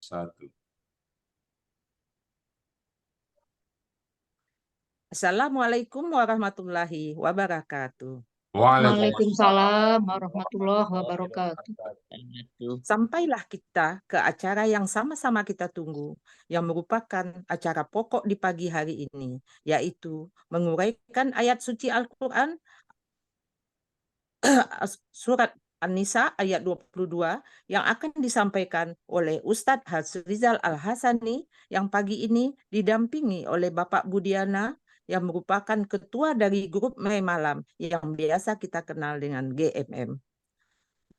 Satu. Assalamualaikum warahmatullahi wabarakatuh. Waalaikumsalam warahmatullahi wabarakatuh. Sampailah kita ke acara yang sama-sama kita tunggu, yang merupakan acara pokok di pagi hari ini, yaitu menguraikan ayat suci Al-Quran, surat An-Nisa ayat 22, yang akan disampaikan oleh Ustadz Hasrizal Al-Hasani, yang pagi ini didampingi oleh Bapak Budiana, yang merupakan ketua dari grup Mai Malam, yang biasa kita kenal dengan GMM.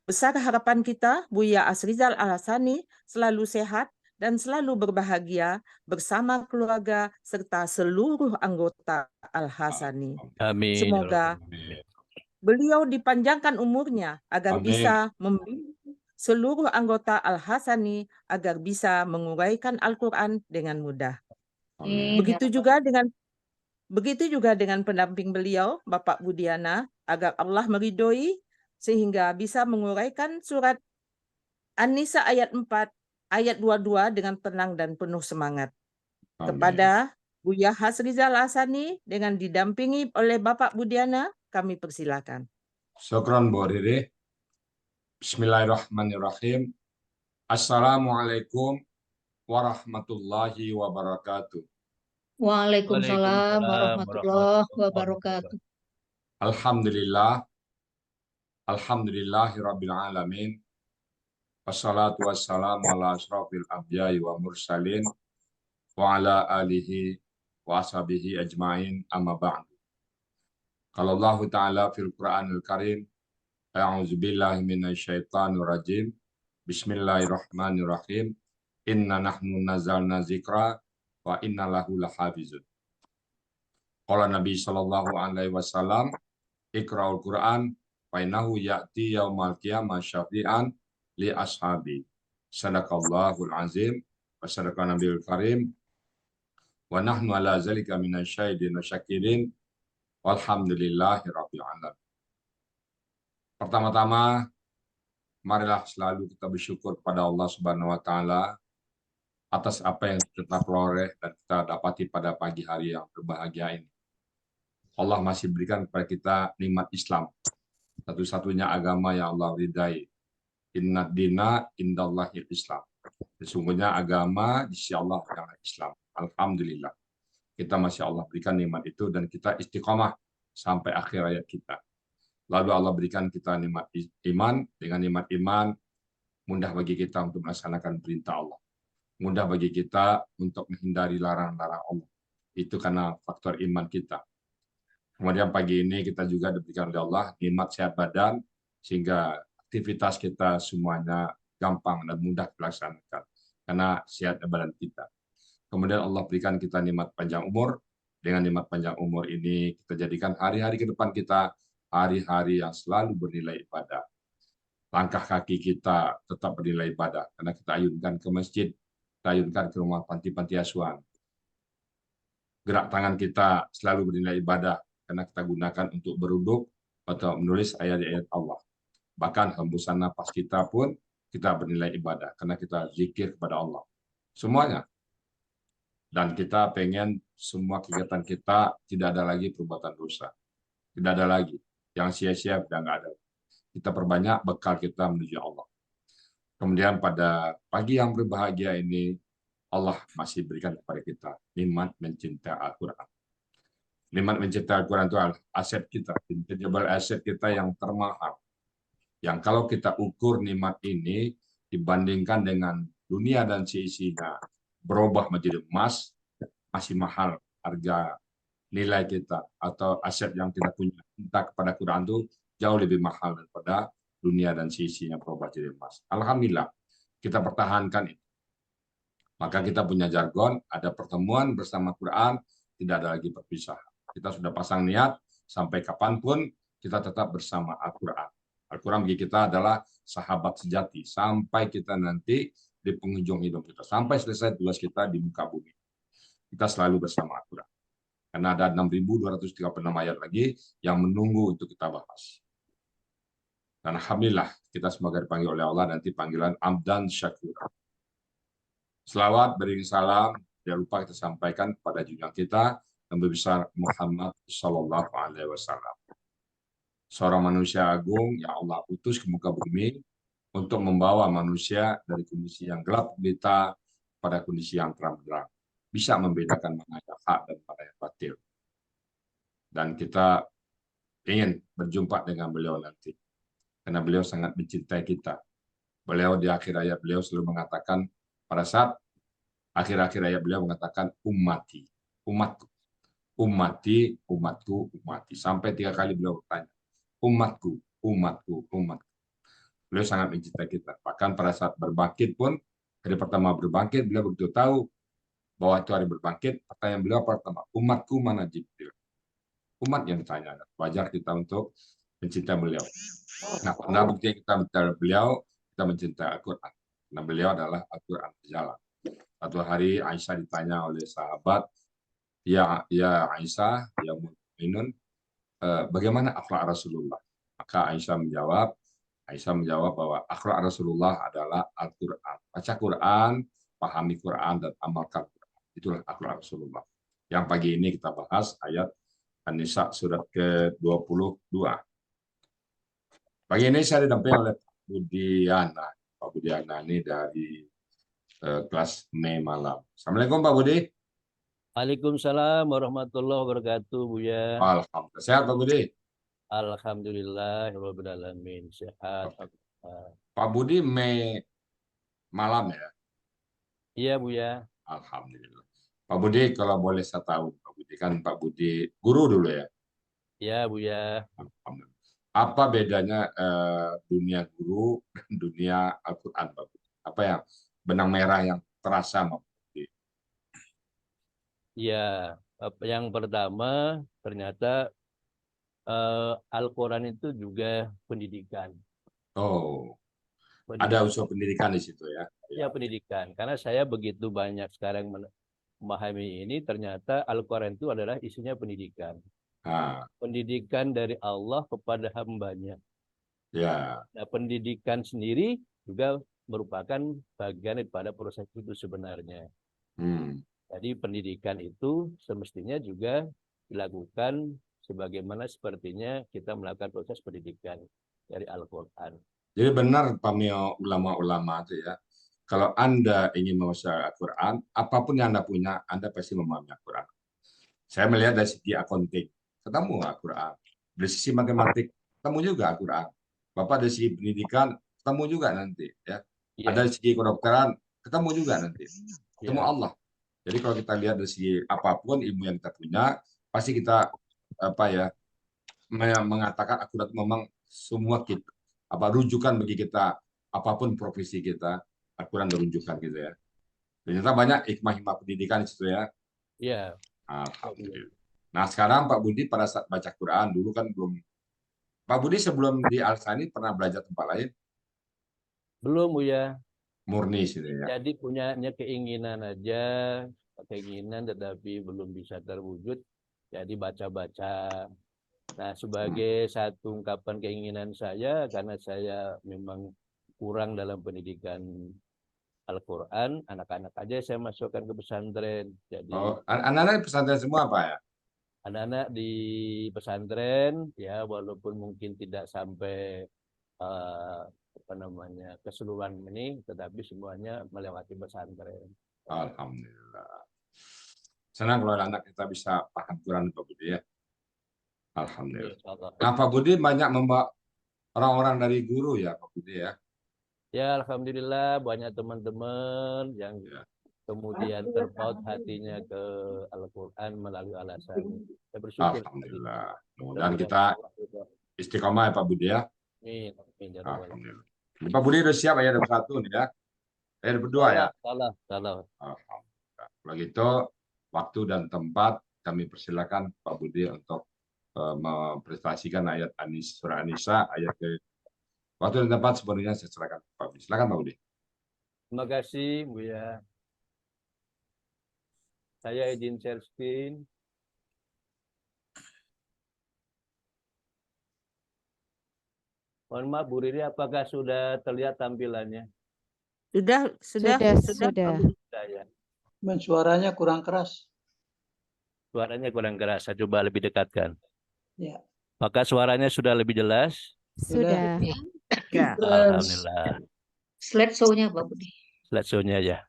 Besar harapan kita, Buya Asrizal Al-Hasani selalu sehat dan selalu berbahagia bersama keluarga serta seluruh anggota Al-Hasani. Amin. Semoga beliau dipanjangkan umurnya agar Amin. bisa membimbing seluruh anggota Al-Hasani agar bisa menguraikan Al-Quran dengan mudah. Amin. Begitu juga dengan pendamping beliau, Bapak Budiana, agar Allah meridhoi sehingga bisa menguraikan surat An-Nisa ayat 4, ayat 22 dengan tenang dan penuh semangat. Amin. Kepada Buya Hasrizal Hasani dengan didampingi oleh Bapak Budiana, kami persilakan. Syukran Bu Riri. Bismillahirrahmanirrahim. Assalamualaikum warahmatullahi wabarakatuh. Waalaikumsalam warahmatullahi wabarakatuh. Alhamdulillah. Alhamdulillahirabbil alamin. Wassalatu wassalamu ala asyrafil anbiya'i wa mursalin wa ala alihi wa ashabihi ajmain amma ba'du. Qala Allah Ta'ala fil Qur'anil Karim, a'udzu billahi minasyaitonir rajim. Bismillahirrahmanirrahim. Inna nahnu nazzalna dzikra wa inna lahu lahafizun. Qala Nabi sallallahu alaihi wasallam, Iqra'ul Qur'an fa innahu ya'ti yaumal qiyamah syafi'an li ashabi. Sadaqallahul azim wa sadaqa nabiyul karim wa nahnu ala zalika minasyahidin wa syakirin walhamdulillahi rabbil alamin. Pertama-tama, marilah selalu kita bersyukur kepada Allah Subhanahu wa taala atas apa yang kita peroleh dan kita dapati pada pagi hari yang berbahagia ini. Allah masih berikan kepada kita nikmat Islam, satu-satunya agama yang Allah ridai. Inna dina indallahil Islam. Sesungguhnya agama di sisi Allah adalah Islam. Alhamdulillah. Kita masih Allah berikan nikmat itu dan kita istiqomah sampai akhir hayat kita. Lalu Allah berikan kita nikmat iman. Dengan nikmat iman, mudah bagi kita untuk melaksanakan perintah Allah. Mudah bagi kita untuk menghindari larangan-larangan Allah. Itu karena faktor iman kita. Kemudian pagi ini kita juga diberikan oleh Allah nikmat sehat badan, sehingga aktivitas kita semuanya gampang dan mudah dilaksanakan karena sehat badan kita. Kemudian Allah berikan kita nikmat panjang umur. Dengan nikmat panjang umur ini kita jadikan hari-hari ke depan kita hari-hari yang selalu bernilai ibadah. Langkah kaki kita tetap bernilai ibadah karena kita ayunkan ke masjid, kita ayunkan ke rumah panti-panti asuhan. Gerak tangan kita selalu bernilai ibadah karena kita gunakan untuk beruduk atau menulis ayat-ayat Allah. Bahkan hembusan napas kita pun kita bernilai ibadah karena kita zikir kepada Allah. Semuanya. Dan kita pengen semua kegiatan kita tidak ada lagi perbuatan dosa. Tidak ada lagi. Yang sia-sia sudah nggak ada. Kita perbanyak bekal kita menuju Allah. Kemudian pada pagi yang berbahagia ini, Allah masih berikan kepada kita nikmat mencintai Al-Quran. Nikmat mencintai Al-Quran itu aset kita, intangible aset kita yang termahal. Yang kalau kita ukur nikmat ini dibandingkan dengan dunia dan seisinya berubah menjadi emas, masih mahal harga nilai kita atau aset yang kita punya. Entah kepada Quran itu jauh lebih mahal daripada dunia dan seisinya berubah jadi emas. Alhamdulillah, kita pertahankan itu. Maka kita punya jargon, ada pertemuan bersama Quran, tidak ada lagi perpisahan. Kita sudah pasang niat, sampai kapanpun kita tetap bersama Al-Quran. Al-Quran bagi kita adalah sahabat sejati, sampai kita nanti di penghujung hidup kita, sampai selesai tugas kita di muka bumi. Kita selalu bersama Al-Quran. Karena ada 6.236 ayat lagi yang menunggu untuk kita bahas. Dan Alhamdulillah, kita semoga dipanggil oleh Allah nanti panggilan Abdan Syakur. Selawat beriring salam jangan lupa kita sampaikan kepada junjungan kita Nabi besar Muhammad Sallallahu Alaihi Wasallam. Seorang manusia agung yang Allah utus ke muka bumi untuk membawa manusia dari kondisi yang gelap gulita pada kondisi yang terang-benderang. Bisa membedakan mana yang hak dan mana yang batil. Dan kita ingin berjumpa dengan beliau nanti. Karena beliau sangat mencintai kita. Beliau di akhir ayat beliau selalu mengatakan, pada saat akhir-akhir ayat beliau mengatakan, ummati, umatku, ummati, umatku, ummati. Sampai 3 kali beliau bertanya, umatku, umatku, umatku. Beliau sangat mencintai kita. Bahkan pada saat berbangkit pun, hari pertama berbangkit, beliau begitu tahu bahwa itu hari berbangkit, pertanyaan beliau pertama, umatku mana Jibril? Umat yang ditanya. Wajar kita untuk mencintai beliau. Nah, pada bukti kita mencintai beliau, kita mencintai Al-Quran. Nah, beliau adalah Al-Quran berjalan. Satu hari Aisyah ditanya oleh sahabat, ya Aisyah, ya Mu'minun, bagaimana akhlak Rasulullah? Maka Aisyah menjawab bahwa akhlak Rasulullah adalah Al-Quran. Baca Quran, pahami Quran, dan amalkan Quran. Itulah akhlak Rasulullah. Yang pagi ini kita bahas ayat An-Nisa surat ke-22. Pagi ini saya didampingi oleh Pak Budiana. Pak Budiana ini dari kelas Mei malam. Assalamualaikum Pak Budi. Waalaikumsalam warahmatullahi wabarakatuh, Buya. Alhamdulillah. Sehat Pak Budi? Alhamdulillah, rabbil alamin. Sehat. Pak Budi Mei malam ya? Iya, Buya. Alhamdulillah. Pak Budi, kalau boleh saya tahu, Pak Budi kan Pak Budi guru dulu ya? Iya, Buya. Alhamdulillah. Apa bedanya dunia guru dan dunia Al-Quran, Pak Budi? Apa yang benang merah yang terasa, Pak Budi? Iya, yang pertama ternyata Al-Quran itu juga pendidikan. Oh, ada unsur pendidikan di situ ya? Ya, pendidikan. Karena saya begitu banyak sekarang memahami ini, ternyata Al-Quran itu adalah isinya pendidikan. Nah, Pendidikan dari Allah kepada hambanya. ya. Nah, pendidikan sendiri juga merupakan bagian daripada proses itu sebenarnya. Jadi pendidikan itu semestinya juga dilakukan sebagaimana sepertinya kita melakukan proses pendidikan dari Al-Quran. Jadi benar pamio ulama-ulama itu ya, kalau Anda ingin menguasai Al-Quran, apapun yang Anda punya, Anda pasti memahami Al-Quran. Saya melihat dari segi accounting, ketemu Al-Quran. Dari sisi matematik, ketemu juga Al-Quran. Bapak dari segi pendidikan, ketemu juga nanti. Ya. Ada dari segi kedokteran, ketemu juga nanti. Ketemu Allah. Jadi kalau kita lihat dari segi apapun ilmu yang kita punya, pasti kita mengatakan akurat memang semua kita rujukan bagi kita apapun profesi kita, Al-Quran rujukan gitu ya. Ternyata banyak hikmah-hikmah pendidikan di situ ya. Iya. Alhamdulillah. Nah sekarang Pak Budi pada saat baca Quran dulu kan belum. Pak Budi sebelum di Al-Sani pernah belajar tempat lain? Belum, Buya. Murni sih ya. Jadi punyanya keinginan aja, keinginan tetapi belum bisa terwujud. Jadi baca-baca. Nah, sebagai satu ungkapan keinginan saya, karena saya memang kurang dalam pendidikan Al-Quran, anak-anak aja saya masukkan ke pesantren. Jadi anak-anak pesantren semua Pak ya? Anak-anak di pesantren, ya walaupun mungkin tidak sampai keseluruhan ini, tetapi semuanya melewati pesantren. Alhamdulillah. Senang kalau anak kita bisa paham Quran Pak Budi ya. Alhamdulillah. Nah Pak Budi banyak membawa orang-orang dari guru ya Pak Budi ya? Ya alhamdulillah banyak teman-teman yang kemudian terpaut hatinya ke Al-Quran melalui alasan. Saya bersyukur. Alhamdulillah. Dan kita istiqomah ya Pak Budi ya. Alhamdulillah. Pak Budi udah siap ayat 21 nih ya. Ayat berdua ya. Salah. Alhamdulillah. Kalau gitu waktu dan tempat kami persilakan Pak Budi untuk mempresentasikan ayat surah An-Nisa ayat ke waktu dan tempat sebenarnya saya silakan Pak Budi. Silakan Pak Budi. Terima kasih Buya. Saya izin share screen. Mohon maaf Bu Riri, apakah sudah terlihat tampilannya? Sudah. Sudah. Sudah ya. Suaranya kurang keras. Suaranya kurang keras. Saya coba lebih dekatkan. Ya, Apakah suaranya sudah lebih jelas? Ya. Sudah. Ya. Alhamdulillah. Slide show-nya Pak Budi. Slide show-nya ya.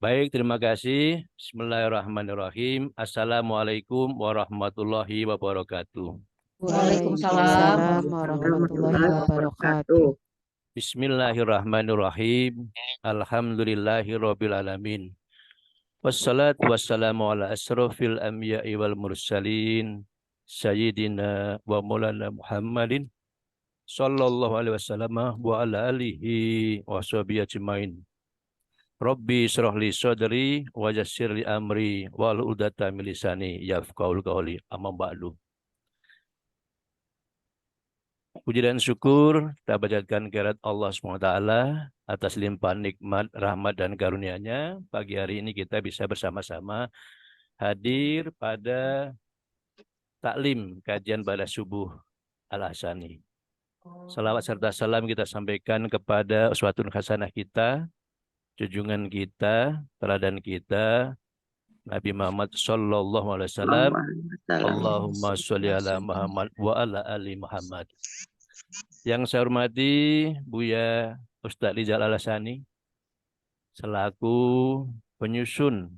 Baik, terima kasih. Bismillahirrahmanirrahim. Assalamualaikum warahmatullahi wabarakatuh. Waalaikumsalam Warahmatullahi wabarakatuh. Bismillahirrahmanirrahim. Alhamdulillahirabbil alamin. Wassalatu wassalamu ala asrofil anbiya'i wal mursalin sayyidina wa maulana Muhammadin sallallahu alaihi wasallam wa ala alihi wa sahbihi ajmain. Rabbi shrah li sadri wa yassir li amri wa hlul 'uqdatam min lisani yafqahul qawli. Amma ba'du. Puji dan syukur kita panjatkan kehadirat Allah SWT atas limpahan nikmat, rahmat dan karunia-Nya. Pagi hari ini kita bisa bersama-sama hadir pada taklim kajian pada subuh Al-Hasani. Salawat serta salam kita sampaikan kepada uswatun hasanah kita, junjungan kita, teladan kita, Nabi Muhammad sallallahu alaihi wasallam. Allahumma sholli ala Muhammad wa ala ali Muhammad. Yang saya hormati Buya Ustadz Rizal Al-Hasani selaku penyusun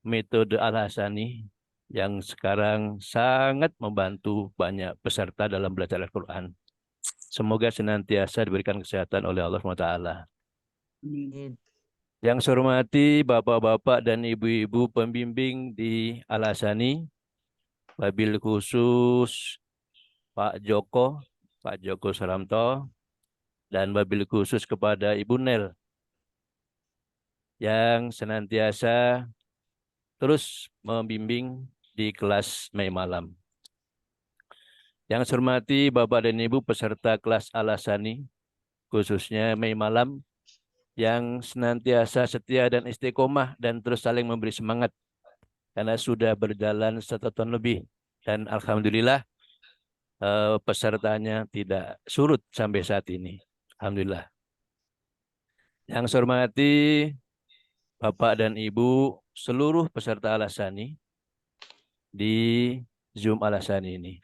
metode Al-Hasani yang sekarang sangat membantu banyak peserta dalam belajar Al-Quran. Semoga senantiasa diberikan kesehatan oleh Allah SWT. Yang saya hormati bapak-bapak dan ibu-ibu pembimbing di Al-Hasani, wabil khusus Pak Joko Saramto, dan wabil khusus kepada Ibu Nel yang senantiasa terus membimbing di kelas Mei Malam. Yang saya hormati Bapak dan Ibu peserta kelas Al-Hasani, khususnya Mei Malam, yang senantiasa setia dan istiqomah dan terus saling memberi semangat karena sudah berjalan 1 tahun lebih dan alhamdulillah pesertanya tidak surut sampai saat ini. Alhamdulillah. Yang saya hormati Bapak dan Ibu seluruh peserta Al-Hasani di Zoom Al-Hasani ini.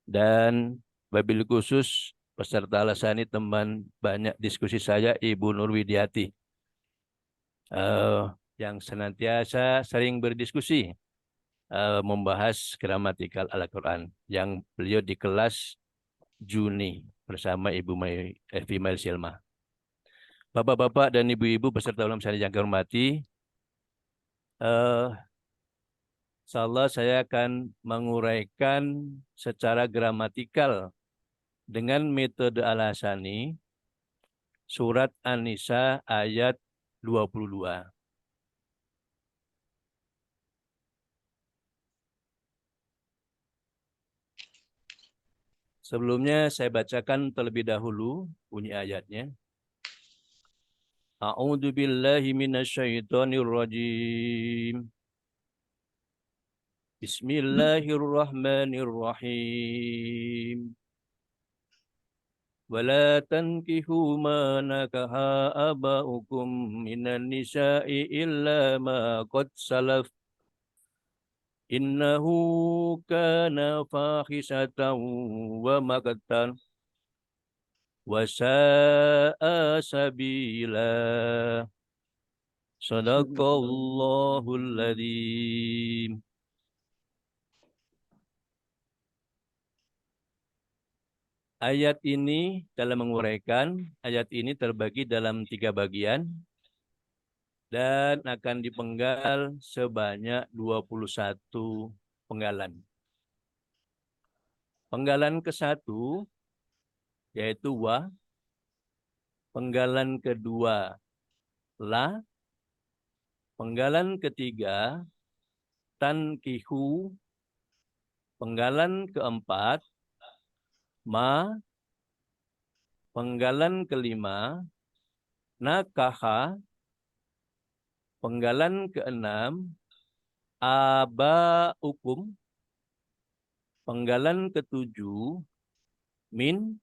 Dan wabil khusus peserta Al-Hasani teman banyak diskusi saya Ibu Nur Widiati yang senantiasa sering berdiskusi membahas gramatikal Al-Quran yang beliau di kelas Juni bersama Ibu Evi Mail Silma. Bapak-bapak dan ibu-ibu peserta ulang saya yang kami hormati, insyaallah saya akan menguraikan secara gramatikal dengan metode Al-Hasani surat An-Nisa ayat 22. Sebelumnya saya bacakan terlebih dahulu bunyi ayatnya. A'udzu billahi minasyaitonir rajim. Bismillahirrahmanirrahim. Wala tankihu ma nakaha aba'ukum minan nisa'i illa ma qad salaf. Innahu kana fahisatan wa maqtan wa sa'a sabila. Sadaqallahul adzim. Ayat ini dalam menguraikan, ayat ini terbagi dalam 3 bagian dan akan dipenggal sebanyak 21 penggalan. Penggalan ke-1 yaitu wa, penggalan kedua la, penggalan ketiga tankihu, penggalan keempat ma, penggalan kelima nakaha, penggalan keenam abaukum, penggalan ketujuh min,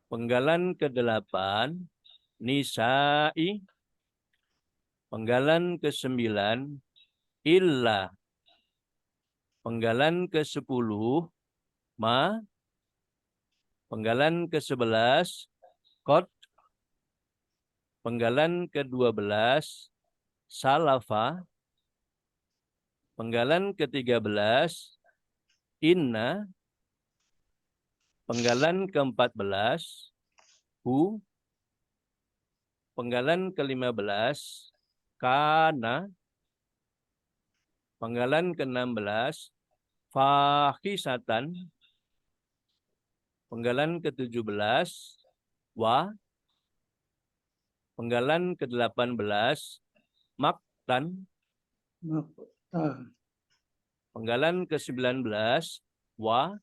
penggalan kedelapan nisa'i, Penggalan ke-9 illa. Penggalan ke-10 ma. Penggalan ke-11 qad. Penggalan ke-12 salafa. Penggalan ke-13 inna. Penggalan ke-14 hu. Penggalan ke-15 kana. Penggalan ke-16 fahisatan. Penggalan ke-17 wa. Penggalan ke-18 maktan. Maktan. Penggalan ke-19 wa.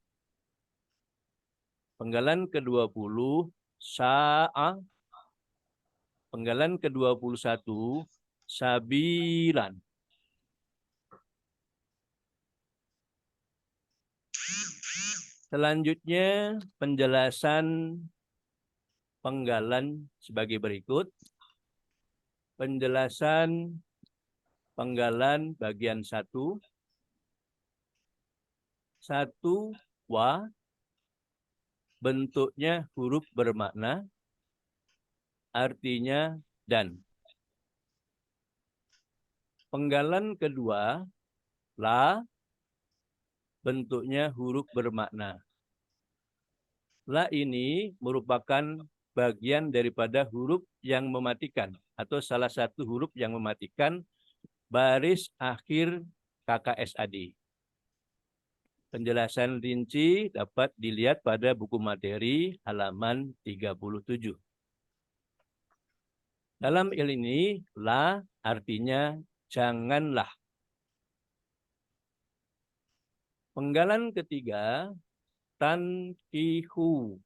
Penggalan ke-20 sa'a. Penggalan ke-21 sabilan. Selanjutnya penjelasan penggalan sebagai berikut. Penjelasan penggalan bagian 1. 1 wa. Bentuknya huruf bermakna. Artinya dan. Penggalan kedua la. Bentuknya huruf bermakna. La ini merupakan bagian daripada huruf yang mematikan atau salah satu huruf yang mematikan baris akhir KKSAD. Penjelasan rinci dapat dilihat pada buku materi halaman 37. Dalam ini la artinya janganlah. Penggalan ketiga tankihu.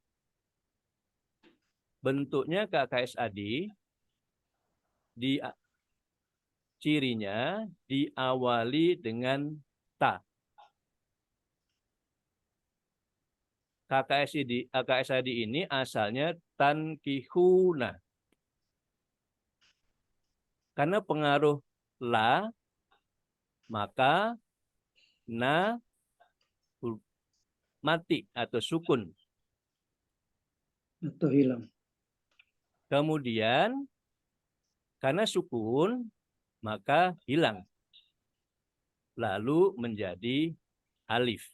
Bentuknya KKSAD, cirinya diawali dengan ta. KKSAD ini asalnya tankihuna. Karena pengaruh la, maka na mati atau sukun. Atau hilang. Kemudian karena sukun maka hilang. Lalu menjadi alif.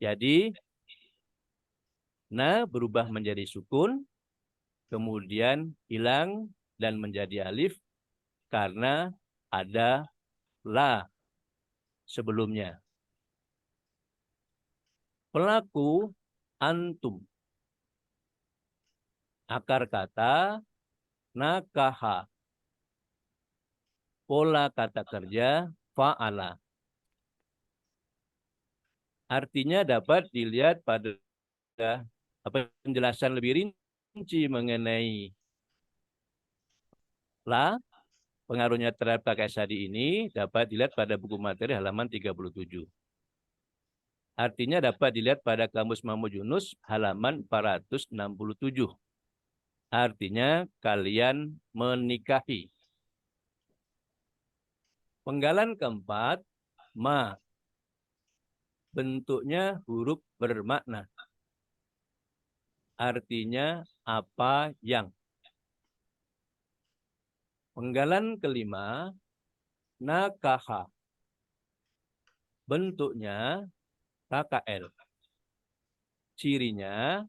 Jadi na berubah menjadi sukun, kemudian hilang dan menjadi alif karena ada la sebelumnya. Pelaku antum. Akar kata nakaha. Pola kata kerja fa'ala. Artinya dapat dilihat pada penjelasan lebih rinci mengenai la, pengaruhnya terhadap KKSAD ini dapat dilihat pada buku materi halaman 37. Artinya dapat dilihat pada Kamus Mahmud Yunus halaman 467. Artinya kalian menikahi. Penggalan keempat, ma. Bentuknya huruf bermakna. Artinya apa yang. Penggalan kelima, nakaha. Bentuknya KKL. Cirinya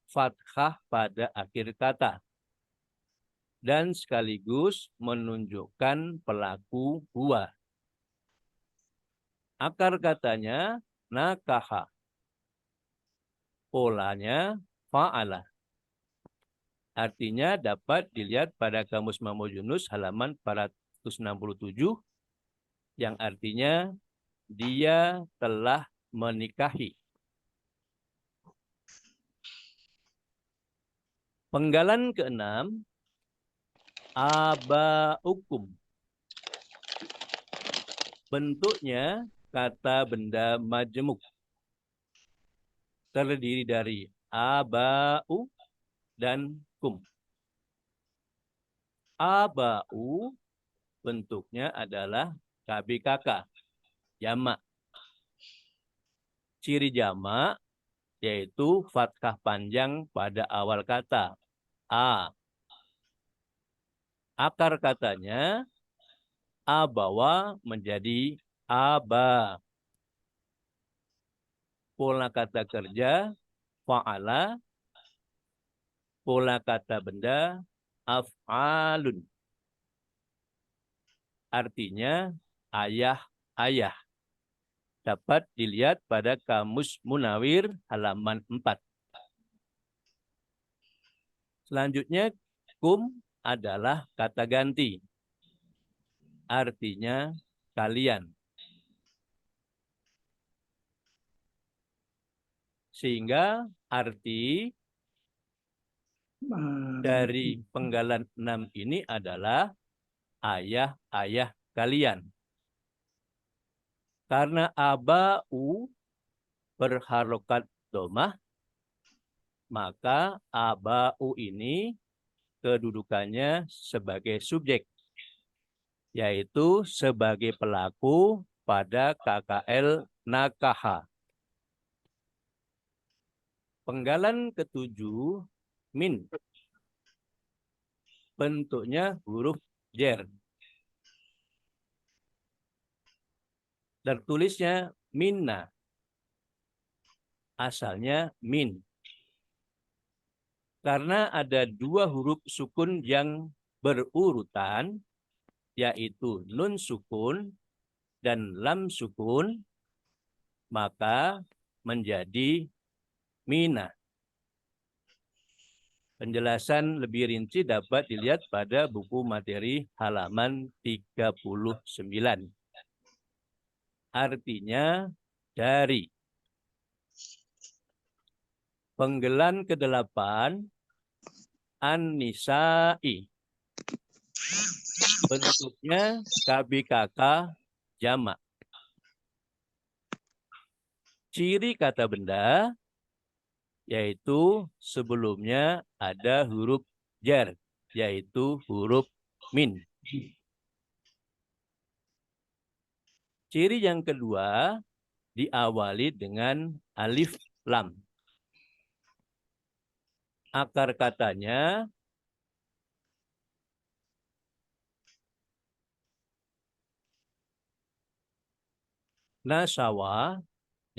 fathah pada akhir kata. Dan sekaligus menunjukkan pelaku huwa. Akar katanya nakaha. Polanya fa'ala. Artinya dapat dilihat pada Kamus Mahmud Yunus halaman 467 yang artinya dia telah menikahi. Penggalan keenam, abaukum. Bentuknya kata benda majemuk. Terdiri dari abau dan kum. Aba'u bentuknya adalah KBKK, jamak. Ciri jamak yaitu fathah panjang pada awal kata. A. Akar katanya abawa menjadi aba. Pola kata kerja fa'ala. Pola kata benda af'alun. Artinya ayah-ayah. Dapat dilihat pada Kamus Munawir halaman 4. Selanjutnya, kum adalah kata ganti. Artinya kalian. Sehingga arti dari penggalan 6 ini adalah ayah-ayah kalian. Karena aba'u berharokat domah, maka aba'u ini kedudukannya sebagai subjek, yaitu sebagai pelaku pada KKL nakaha. Penggalan ketujuh, min. Bentuknya huruf jer. Dan tulisnya minna. Asalnya min. Karena ada dua huruf sukun yang berurutan, yaitu nun sukun dan lam sukun, maka menjadi mina. Penjelasan lebih rinci dapat dilihat pada buku materi halaman 39. Artinya dari. Penggalan ke-8 An-Nisa'i. Bentuknya KBKK jamak. Ciri kata benda yaitu sebelumnya ada huruf jar, yaitu huruf min. Ciri yang kedua diawali dengan alif lam. Akar katanya nasawa,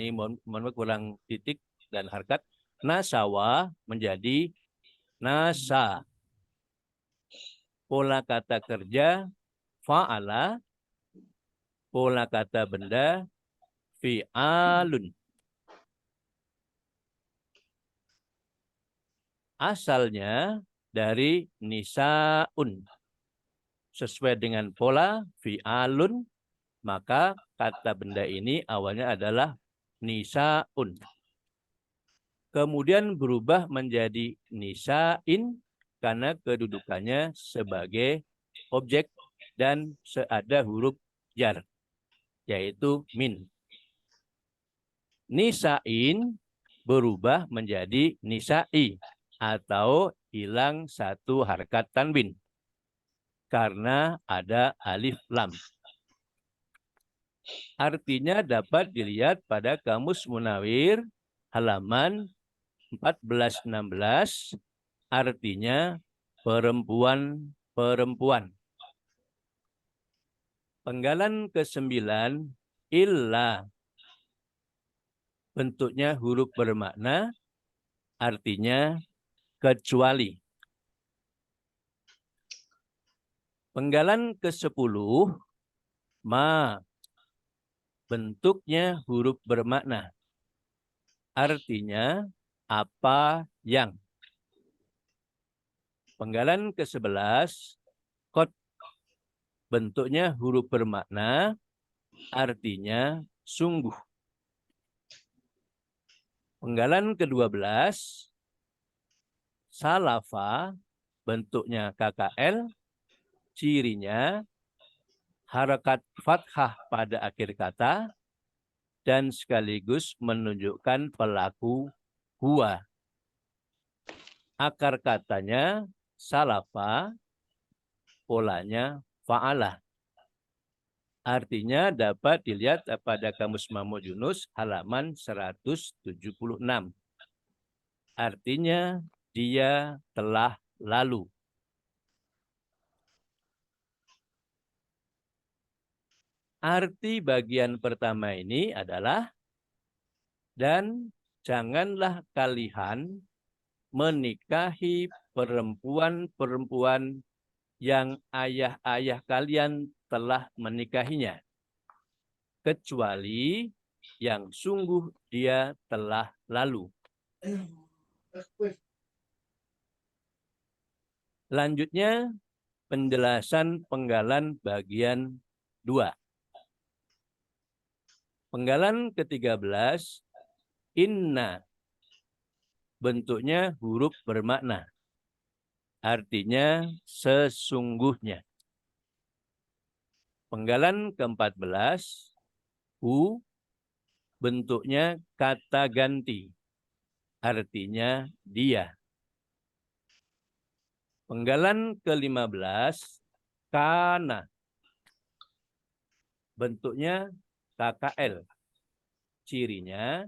ini mohon kurang titik dan harkat. Nasawa menjadi nasa. Pola kata kerja fa'ala. Pola kata benda fi'alun. Asalnya dari nisaun. Sesuai dengan pola fi'alun, maka kata benda ini awalnya adalah nisaun. Kemudian berubah menjadi nisain karena kedudukannya sebagai objek dan seada huruf jar, yaitu min. Nisain berubah menjadi nisai atau hilang satu harkat tanwin karena ada alif lam. Artinya dapat dilihat pada Kamus Munawir halaman 14-16, artinya perempuan-perempuan. Penggalan ke-9 illa. Bentuknya huruf bermakna, artinya kecuali. Penggalan ke-10 ma. Bentuknya huruf bermakna, artinya apa yang. Penggalan ke-11 kot. Bentuknya huruf bermakna, artinya sungguh. Penggalan ke-12 salafa. Bentuknya KKL, cirinya harakat fathah pada akhir kata dan sekaligus menunjukkan pelaku huwa. Akar katanya salafa. polanya fa'alah. Artinya dapat dilihat pada Kamus Mahmud Yunus halaman 176. Artinya dia telah lalu. Arti bagian pertama ini adalah dan janganlah kalian menikahi perempuan-perempuan yang ayah-ayah kalian telah menikahinya, kecuali yang sungguh dia telah lalu. Lanjutnya, penjelasan penggalan bagian 2. Penggalan ke-13, inna. Bentuknya huruf bermakna. Artinya sesungguhnya. Penggalan ke-14, hu. Bentuknya kata ganti. Artinya dia. Penggalan ke-15, kana. Bentuknya KKL. Cirinya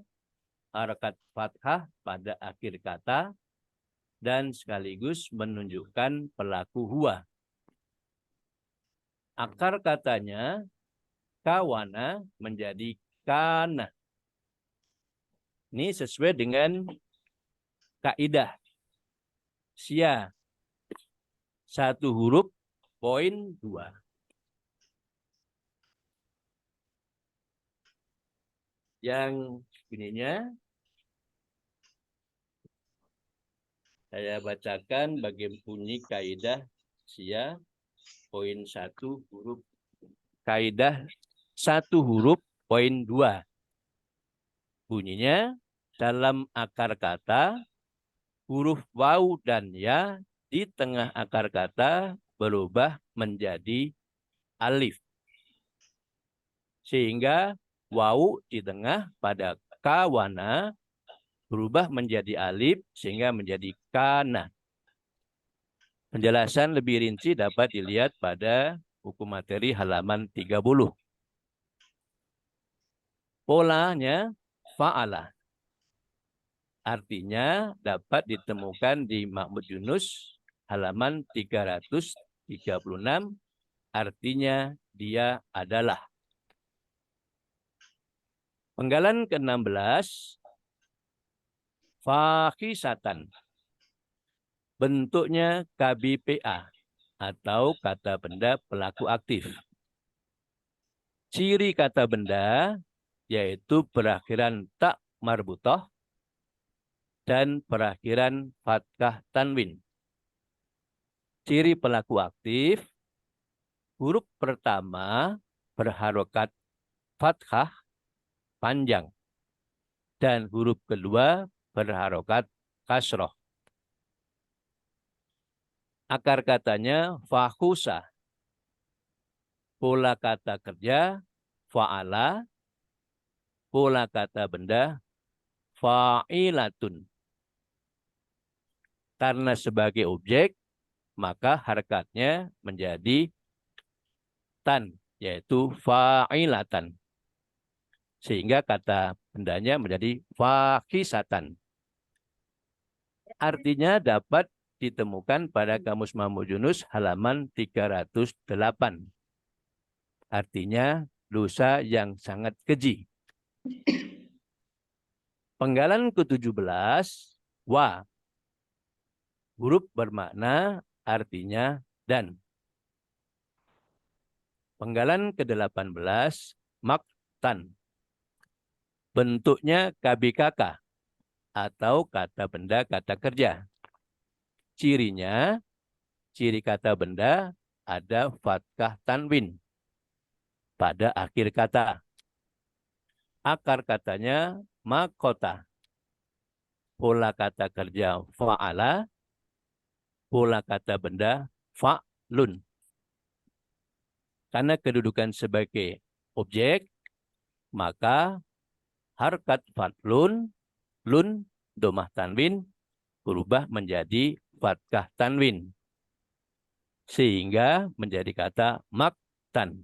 harakat fathah pada akhir kata dan sekaligus menunjukkan pelaku huwa. Akar katanya kawana menjadi kana. Ini sesuai dengan kaidah sia. 1 huruf poin 2. Yang bunyinya saya bacakan bagaimana bunyi kaidah sia poin 1 huruf kaidah 1 huruf poin 2. Bunyinya dalam akar kata huruf waw dan ya di tengah akar kata berubah menjadi alif. Sehingga waw di tengah pada kawana berubah menjadi alif sehingga menjadi kana. Penjelasan lebih rinci dapat dilihat pada buku materi halaman 30. Polanya fa'alah. Artinya dapat ditemukan di Mahmud Yunus halaman 336. Artinya dia adalah. Penggalan ke-16, fakhisatan. Bentuknya KBPA atau kata benda pelaku aktif. Ciri kata benda yaitu perakhiran tak marbutoh dan perakhiran fathah tanwin. Ciri pelaku aktif, huruf pertama berharokat fathah panjang dan huruf kedua berharokat kasroh. Akar katanya fakhusa. Pola kata kerja fa'ala. Pola kata benda fa'ilatun. Karena sebagai objek, maka harakatnya menjadi tan, yaitu fa'ilatan. Sehingga kata bendanya menjadi fakhisatan. Artinya dapat ditemukan pada Kamus Mahmud Yunus halaman 308. Artinya dosa yang sangat keji. Penggalan ke-17, wa. Huruf bermakna artinya dan. Penggalan ke-18, maktan. Bentuknya KBKK atau kata benda kata kerja. Cirinya, ciri kata benda ada fathah tanwin pada akhir kata. Akar katanya makota. Pola kata kerja fa'ala. Pola kata benda fa'lun. Karena kedudukan sebagai objek, maka harkat fa'lun, lun, domah tanwin, berubah menjadi fathah tanwin. sehingga menjadi kata maktan.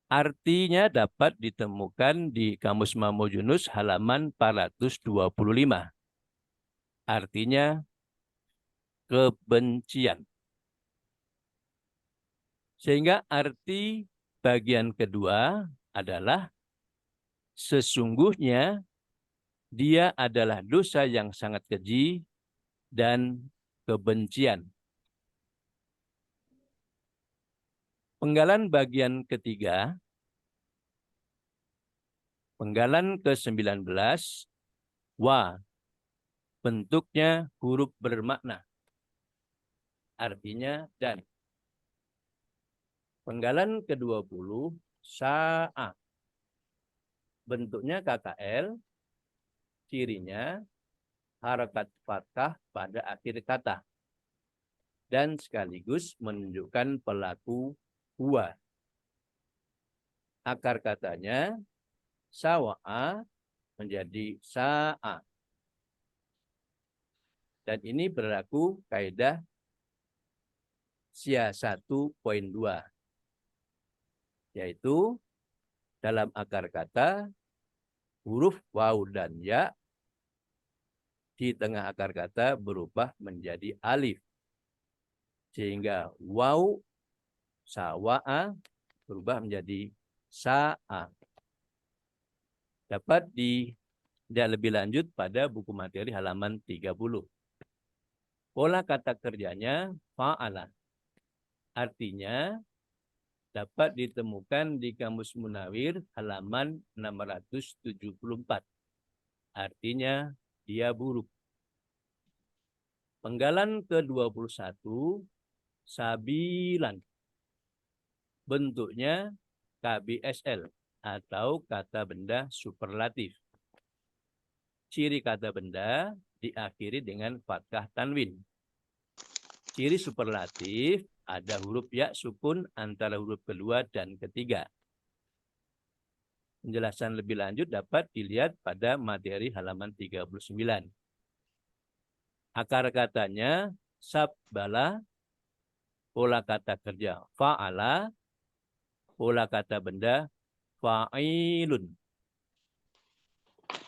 Artinya dapat ditemukan di Kamus Mamo Yunus halaman 425. Artinya kebencian. Sehingga arti bagian kedua adalah sesungguhnya dia adalah dosa yang sangat keji dan kebencian. Penggalan bagian ketiga, penggalan ke-19, wa, bentuknya huruf bermakna, artinya dan. Penggalan ke-20, sa'a, bentuknya KKL, cirinya harakat fathah pada akhir kata, dan sekaligus menunjukkan pelaku huwa. Akar katanya sawa'a menjadi sa'a. Dan ini berlaku kaidah SIA 1.2, yaitu dalam akar kata huruf waw dan ya di tengah akar kata berubah menjadi alif. Sehingga waw sawa'a berubah menjadi sa'a. Dapat tidak lebih lanjut pada buku materi halaman 30. Pola kata kerjanya fa'ala. Artinya dapat ditemukan di Kamus Munawir halaman 674. Artinya dia buruk. Penggalan ke-21, sabilan. Bentuknya KBSL atau kata benda superlatif. Ciri kata benda diakhiri dengan fathah tanwin. Ciri superlatif ada huruf ya sukun antara huruf kedua dan ketiga. Penjelasan lebih lanjut dapat dilihat pada materi halaman 39. Akar katanya sabbala, pola kata kerja fa'ala, pola kata benda fa'ilun.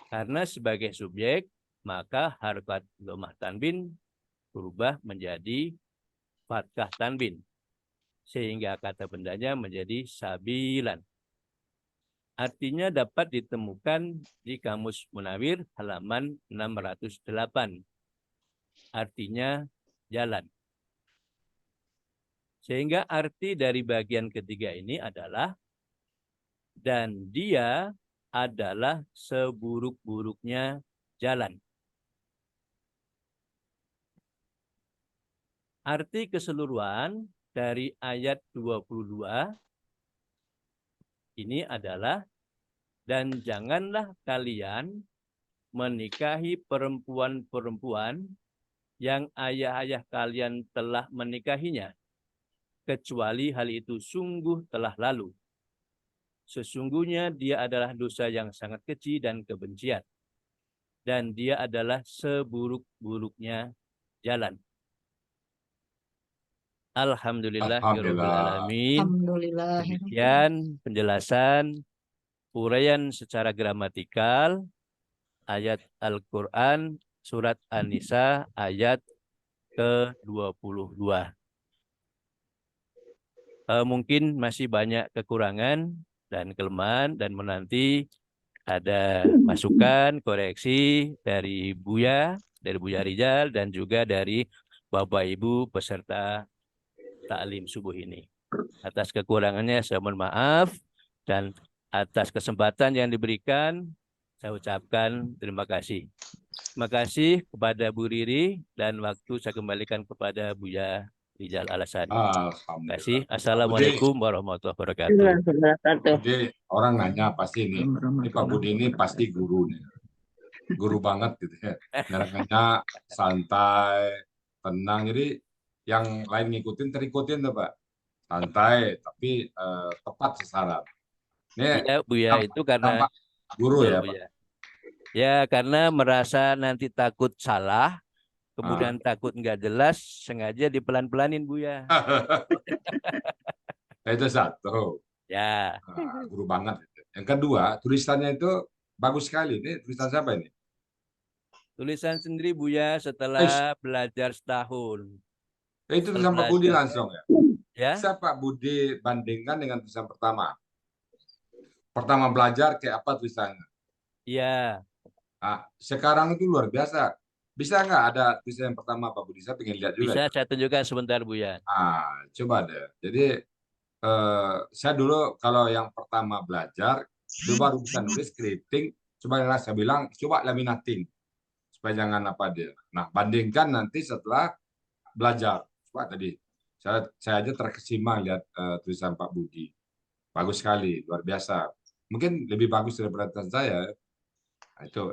Karena sebagai subjek, maka harakat dhammah tanwin berubah menjadi fathah tanwin. Sehingga kata bendanya menjadi sabilan. Artinya dapat ditemukan di Kamus Munawir halaman 608. Artinya jalan. Sehingga arti dari bagian ketiga ini adalah dan dia adalah seburuk-buruknya jalan. Arti keseluruhan dari ayat 22 ini adalah dan janganlah kalian menikahi perempuan-perempuan yang ayah-ayah kalian telah menikahinya, kecuali hal itu sungguh telah lalu. Sesungguhnya dia adalah dosa yang sangat keji dan kebencian. Dan dia adalah seburuk-buruknya jalan. Alhamdulillahirrahmanirrahim. Alhamdulillah. Demikian penjelasan uraian secara gramatikal ayat Al-Quran surat An-Nisa ayat ke-22. Mungkin masih banyak kekurangan dan kelemahan dan menanti ada masukan, koreksi dari Buya Rizal dan juga dari Bapak Ibu peserta taklim subuh ini. Atas kekurangannya saya mohon maaf dan atas kesempatan yang diberikan saya ucapkan terima kasih. Terima kasih kepada Bu Riri dan waktu saya kembalikan kepada Buya Rizal Al-Hasani. Terima kasih. Assalamualaikum warahmatullahi wabarakatuh. Jadi orang nanya pasti ini Pak Budi ini pasti guru nih. Guru banget gitu ya. Nanya santai, tenang. Jadi yang lain ngikutin terikutin tuh Pak. Santai tapi tepat sasaran. Ini Ya Buya itu karena guru ya Pak. Ya karena merasa nanti takut salah, Kemudian takut nggak jelas, sengaja dipelan-pelanin Buya. Itu satu. Ya, Guru banget. Yang kedua, tulisannya itu bagus sekali. Ini tulisan siapa ini? tulisan sendiri Buya setelah belajar setahun. Itu tulisan Pak Budi langsung ya. Ya, Bisa Pak Budi bandingkan dengan tulisan pertama. Pertama belajar kayak apa tulisannya? iya. Sekarang itu luar biasa. Bisa nggak ada tulisan yang pertama Pak Budi? Saya pengen lihat juga. Bisa saya tunjukkan sebentar Buya. Coba deh. Jadi saya dulu kalau yang pertama belajar, itu baru bisa nulis scripting. Coba saya bilang, coba laminating supaya jangan apa dia. Nah, bandingkan nanti setelah belajar. Coba tadi saya aja terkesima lihat tulisan Pak Budi. Bagus sekali, luar biasa. Mungkin lebih bagus daripada tulisan saya. Nah, itu.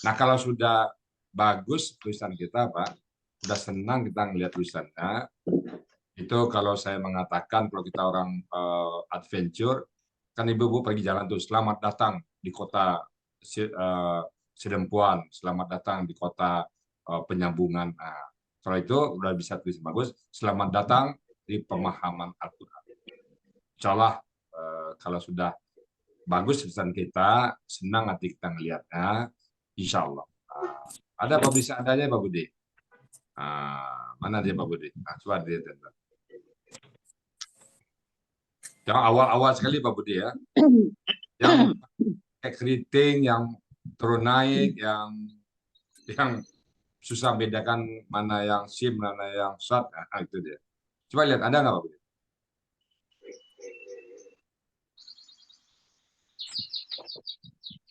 Nah, kalau sudah bagus tulisan kita, Pak, sudah senang kita ngelihat tulisannya. Itu kalau saya mengatakan kalau kita orang adventure, kan ibu-ibu pergi jalan tuh, selamat datang di kota Sedempuan, selamat datang di kota Penyambungan. Nah, kalau itu udah bisa tulis bagus, selamat datang di pemahaman Al-Quran. Insya Allah kalau sudah bagus tulisan kita, senang hati kita ngelihatnya, insya Allah. Ada Pak Budi seadanya Pak Budi? Mana dia Pak Budi? Coba dia tentang. Yang awal-awal sekali Pak Budi ya, yang keriting, yang turun naik, yang susah bedakan mana yang sim, mana yang shot, itu dia. Coba lihat, ada nggak Pak Budi?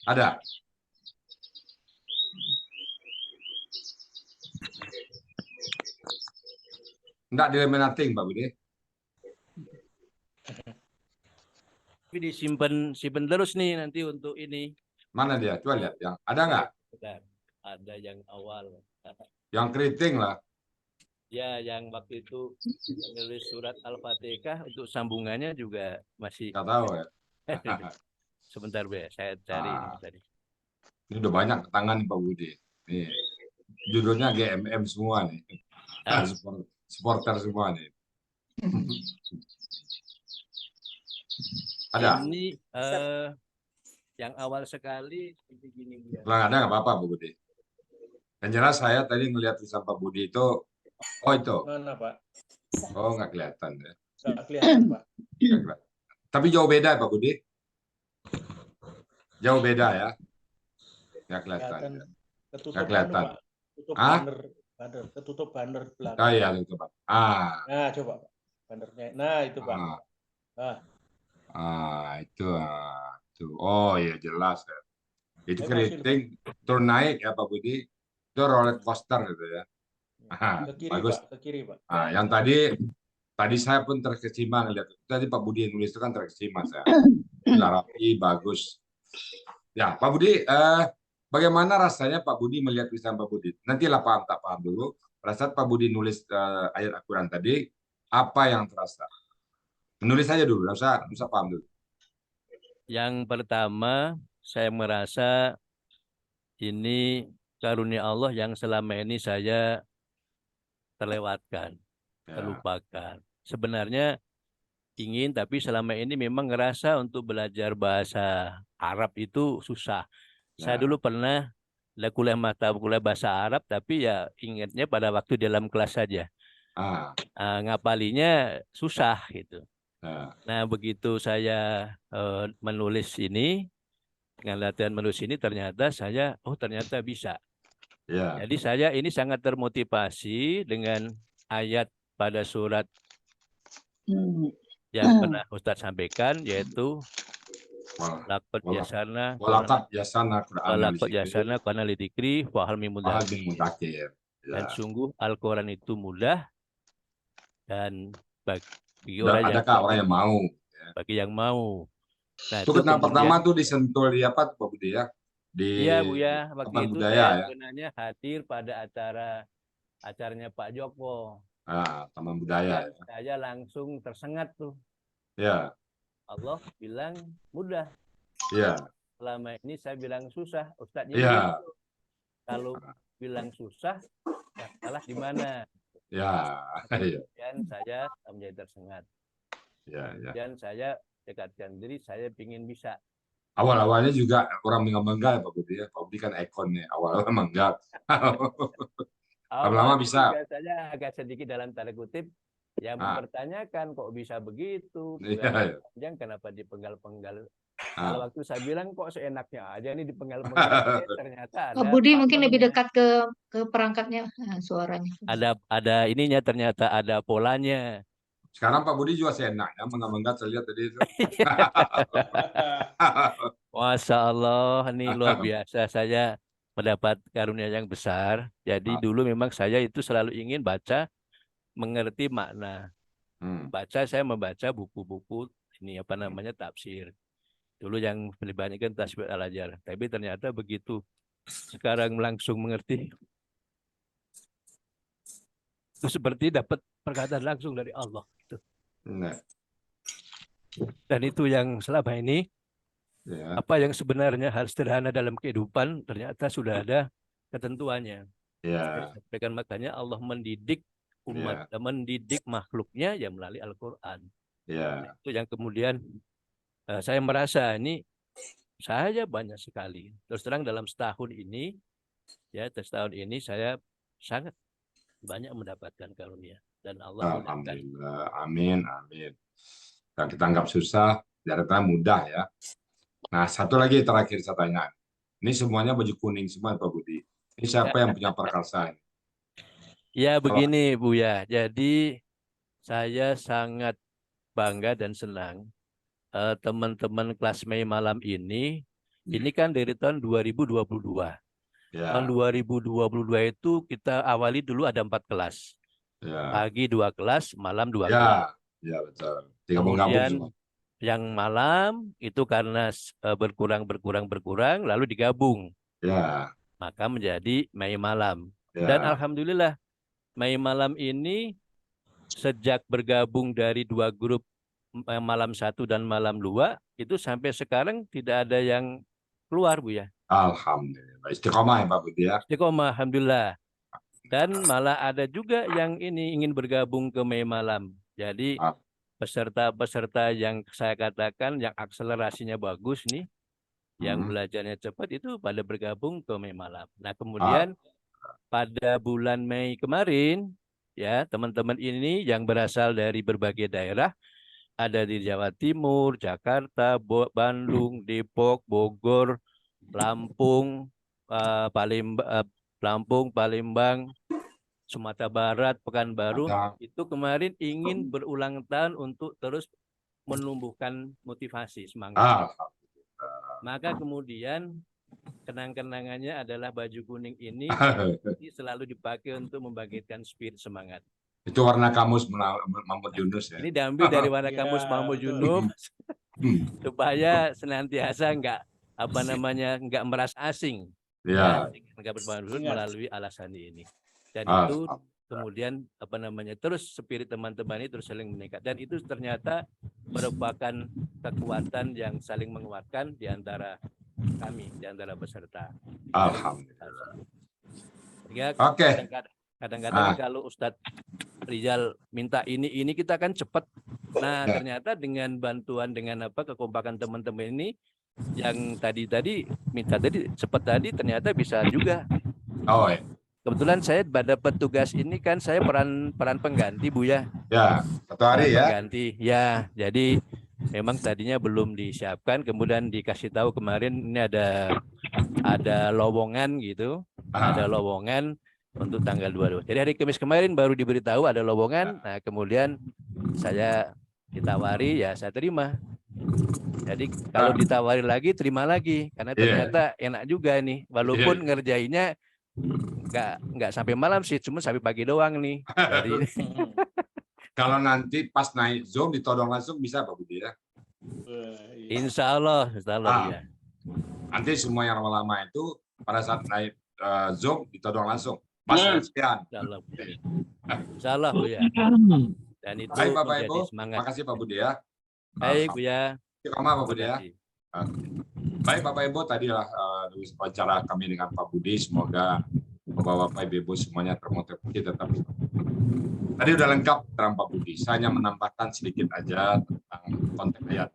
Ada. Enggak dilaminating Pak Budi. Tapi simpen terus nih nanti untuk ini. Mana dia? Coba lihat. Yang ada nggak? Ada yang awal. Yang keriting lah. Ya, yang waktu itu menulis surat Al-Fatihah untuk sambungannya juga masih. Nggak tahu ya. Sebentar Bu ya, saya cari ini tadi. Ini udah banyak tangan nih Pak Budi. Nih, judulnya GMM semua nih. Supporter semua nih. Ada? Ini yang awal sekali seperti gini Bu ya. Lah, ada nggak apa-apa Pak Budi? Yang jelas saya tadi ngelihat tulisan Pak Budi itu, oh itu. Mana Pak? Oh, nggak kelihatan ya. Nggak kelihatan Pak. Nggak kelihatan. Tapi jauh beda Pak Budi. Jauh beda ya. Nggak kelihatan. Ketutup Nggak kelihatan. Pak. Tutup banner, ketutup banner belakang. Oh iya, itu Pak. Nah, coba Pak. Bannernya. Nah, itu Pak. Itu. Oh iya, jelas ya. Itu keriting turun naik ya Pak Budi. Itu roller coaster gitu ya. Ke kiri Bagus. Pak, ke kiri Pak. Yang tadi saya pun terkesima ngeliat. Tadi Pak Budi yang nulis itu kan terkesima saya. Rapi, bagus. Ya, Pak Budi, bagaimana rasanya Pak Budi melihat tulisan Pak Budi? Nantilah paham tak paham dulu. Pada saat Pak Budi nulis ayat Al-Quran tadi, apa yang terasa? Menulis saja dulu, nggak usah paham dulu. Yang pertama, saya merasa ini karunia Allah yang selama ini saya terlewatkan, terlupakan. Sebenarnya ingin, tapi selama ini memang ngerasa untuk belajar bahasa Arab itu susah. Saya dulu pernah kuliah mata kuliah bahasa Arab, tapi ya ingatnya pada waktu dalam kelas saja. Ngapalinya susah gitu. Nah, begitu saya menulis ini, dengan latihan menulis ini ternyata saya, ternyata bisa. Jadi saya ini sangat termotivasi dengan ayat pada surat yang pernah Ustadz sampaikan, yaitu Laqad yasarna Qur'ana lidzikri fahal min mudzakir. Dan sungguh Al-Quran itu mudah dan bagi orang yang mau. Bagi yang mau. Nah, itu pertama tuh disentuh di apa Pak Budi ya? Iya Bu ya, waktu itu budaya, saya sebenarnya hadir pada acaranya Pak Joko. Taman Budaya. Saya langsung tersengat tuh. Ya. Allah bilang mudah. Iya. Selama ini saya bilang susah, Ustadz. Iya. Kalau bilang susah, ya salah di mana. Ya, iya, Kemudian saya menjadi tersengat. ya, ya. Dan saya dekatkan diri, saya ingin bisa. Awal-awalnya juga orang menggal Pak Budi ya. Pak Budi kan ekonnya, awal-awal menggal. Lama-lama Awalnya bisa. juga saya agak sedikit dalam tanda kutip yang Ah. mempertanyakan kok bisa begitu, Iya, iya. panjang kenapa dipenggal-penggal. Ah. Kalau waktu saya bilang kok seenaknya aja ini dipenggal-penggal, ternyata Pak ada Budi mungkin lebih patternnya. dekat ke perangkatnya suaranya. Ada ininya, ternyata ada polanya. Sekarang Pak Budi juga seenaknya menggal saya lihat tadi itu. Masya Allah, ini luar biasa, saya mendapat karunia yang besar. Jadi dulu memang saya itu selalu ingin baca, mengerti makna. Saya membaca buku-buku ini apa namanya tafsir. Dulu yang melibatkan kan Tasbih Al-Ajar. Tapi ternyata begitu sekarang langsung mengerti, itu seperti dapat perkataan langsung dari Allah. Gitu. Nah, Dan itu yang selama ini ya, apa yang sebenarnya hal sederhana dalam kehidupan ternyata sudah ada ketentuannya. ya, Saya sampaikan, makanya Allah mendidik umat, mendidik makhluknya ya melalui Al-Quran. ya. Itu yang kemudian saya merasa ini saya banyak sekali. Terus terang dalam setahun ini, ya setahun ini saya sangat banyak mendapatkan karunia dan Allah mudahkan. Alhamdulillah, amin, amin. Yang kita anggap susah, ternyata mudah ya. Nah, satu lagi terakhir saya tanya. Ini semuanya baju kuning semua Pak Budi. Ini siapa yang punya perkasa ini? Ya begini Bu ya, jadi saya sangat bangga dan senang teman-teman kelas Mei malam ini kan dari tahun 2022. Ya, Tahun 2022 itu kita awali dulu ada 4 kelas. ya, Pagi 2 kelas, malam 2 kelas. ya, ya betul. Digabung-gabung Kemudian semua. yang malam itu karena berkurang, lalu digabung. Ya, Maka menjadi Mei malam. ya, Dan alhamdulillah Mei malam ini sejak bergabung dari 2 grup malam 1 dan malam 2 itu sampai sekarang tidak ada yang keluar Bu ya. alhamdulillah. Istiqomah ya Pak Budi ya. Istiqomah, alhamdulillah. Dan malah ada juga yang ini ingin bergabung ke Mei malam. Jadi peserta-peserta yang saya katakan yang akselerasinya bagus nih, yang belajarnya cepat itu pada bergabung ke Mei malam. Nah, kemudian pada bulan Mei kemarin ya, teman-teman ini yang berasal dari berbagai daerah, ada di Jawa Timur, Jakarta, Bandung, Depok, Bogor, Lampung, Palembang, Sumatera Barat, Pekanbaru, itu kemarin ingin berulang tahun untuk terus menumbuhkan motivasi, semangat. Maka kemudian kenang-kenangannya adalah baju kuning ini selalu dipakai untuk membangkitkan spirit semangat. Itu warna kamus Mahmud Yunus ya. Ini diambil dari warna kamus Mahmud Yunus supaya senantiasa nggak merasa asing. Ya. Nggak berbaru melalui alasan ini. Dan itu kemudian terus spirit teman-teman ini terus saling meningkat. Dan itu ternyata merupakan kekuatan yang saling menguatkan di antara kami, di antara peserta. Alhamdulillah. Oke. Kadang-kadang kalau Ustadz Rizal minta ini kita kan cepat. Nah, ternyata dengan bantuan dengan kekompakan teman-teman ini yang tadi minta cepat tadi ternyata bisa juga. Oh ya. Kebetulan saya pada petugas ini kan saya peran pengganti Bu ya. Ya, 1 hari ya. Pengganti ya. Jadi memang tadinya belum disiapkan, kemudian dikasih tahu kemarin ini ada lowongan gitu. Ada lowongan untuk tanggal 22. Jadi hari Kamis kemarin baru diberitahu ada lowongan. Nah, kemudian saya ditawari, ya saya terima. Jadi kalau ditawari lagi, terima lagi. Karena ternyata enak juga nih. Walaupun ngerjainnya nggak sampai malam sih, cuma sampai pagi doang nih. Jadi, kalau nanti pas naik Zoom ditodong langsung bisa Pak Budi ya. Insya Allah ya. Nanti semua yang lama-lama itu pada saat naik Zoom ditodong langsung. Pas sekian. Insya Allah Bu ya. Dan itu baik Bapak Ibu, semangat. makasih Pak Budi ya. Baik Bu ya. Istiqomah Pak Budi ya. Baik Bapak Ibu, tadilah wawancara kami dengan Pak Budi. Semoga Bapak-bapak, ibu-ibu semuanya termotivasi tetap. Tadi udah lengkap terang Pak Budi. Saya hanya menambahkan sedikit aja tentang konteks ayat.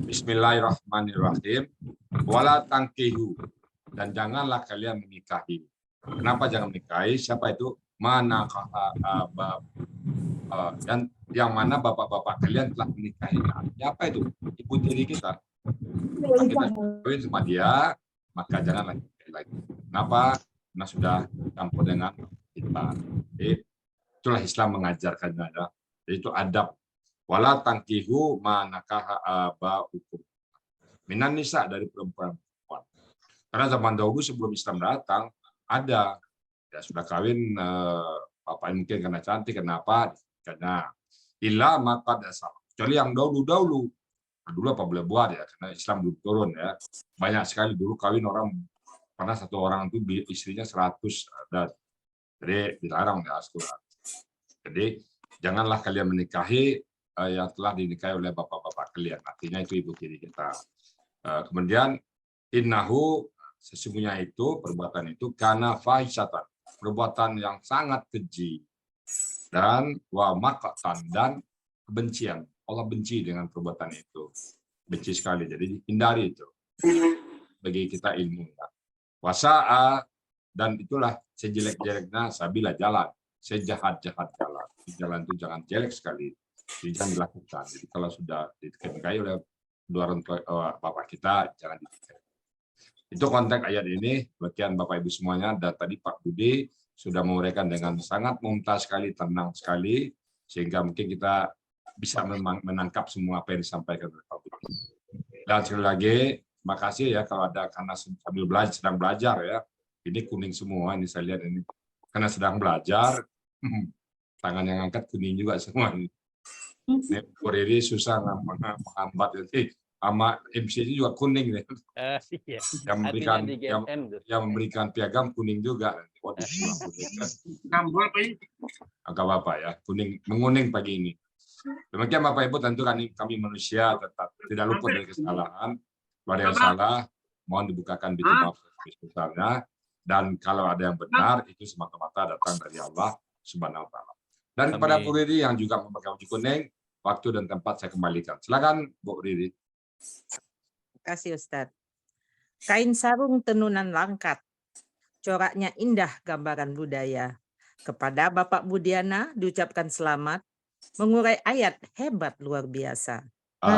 Bismillahirrahmanirrahim. Wala tangkihu, dan janganlah kalian menikahi. Kenapa jangan menikahi? Siapa itu? Dan yang mana bapak-bapak kalian telah menikahi. Siapa itu? Ibu tiri kita. Kalau kita kawin sama dia, maka janganlah menikahi lagi. Kenapa? Karena sudah campur dengan kita. Jadi, itulah Islam mengajarkannya. Ya. Jadi itu adab. Wala tangkihu ma nakaha aba'ukum. Minan nisa, dari perempuan. Karena zaman dahulu sebelum Islam datang, ada ya sudah kawin bapak mungkin karena cantik, kenapa? Karena illa maka dasar. Kecuali yang dahulu apa boleh buat ya, karena Islam belum turun ya. Banyak sekali dulu kawin orang, pernah satu orang itu istrinya 100 dan jadi dilarang ya Al-Quran. Jadi janganlah kalian menikahi yang telah dinikahi oleh bapak-bapak kalian. Artinya itu ibu tiri kita. Kemudian innahu, sesungguhnya itu perbuatan itu kana fahisyatan, perbuatan yang sangat keji, dan wa maqtan, dan kebencian. Allah benci dengan perbuatan itu, benci sekali. Jadi hindari itu bagi kita ilmu. Wasa'a, dan itulah sejelek-jeleknya sabila jalan, sejahat-jahat jalan. Jalan itu jangan jelek sekali, jangan dilakukan. Jadi kalau sudah dinikahi oleh dua orang bapak kita, jangan dinikahi. Itu konteks ayat ini, bagian Bapak Ibu semuanya, dan tadi Pak Budi sudah menguraikan dengan sangat mumtaz sekali, tenang sekali, sehingga mungkin kita bisa menangkap semua apa yang disampaikan oleh Pak Budi. Dan sekali lagi, terima kasih ya kalau ada, karena sambil belajar, sedang belajar ya, ini kuning semua, ini saya lihat ini, karena sedang belajar, tangan yang angkat kuning juga semua ini. Ini Puriri susah menghambat, jadi sama MC juga kuning nih. Iya. Yang memberikan piagam kuning juga. Waduh, kuning kan. Agak Bapak ya, kuning menguning pagi ini. Demikian Bapak Ibu, tentu kami manusia tetap tidak luput dari kesalahan. Kalau ada yang salah, mohon dibukakan pintu maaf sebesar-besarnya. Dan kalau ada yang benar, itu semata-mata datang dari Allah Subhanahu wa Ta'ala. Dan kepada Bu Riri yang juga memakai baju kuning, waktu dan tempat saya kembalikan. Silakan Bu Riri. Terima kasih Ustadz. Kain sarung tenunan langkat, coraknya indah gambaran budaya. Kepada Bapak Budiana diucapkan selamat, mengurai ayat hebat luar biasa.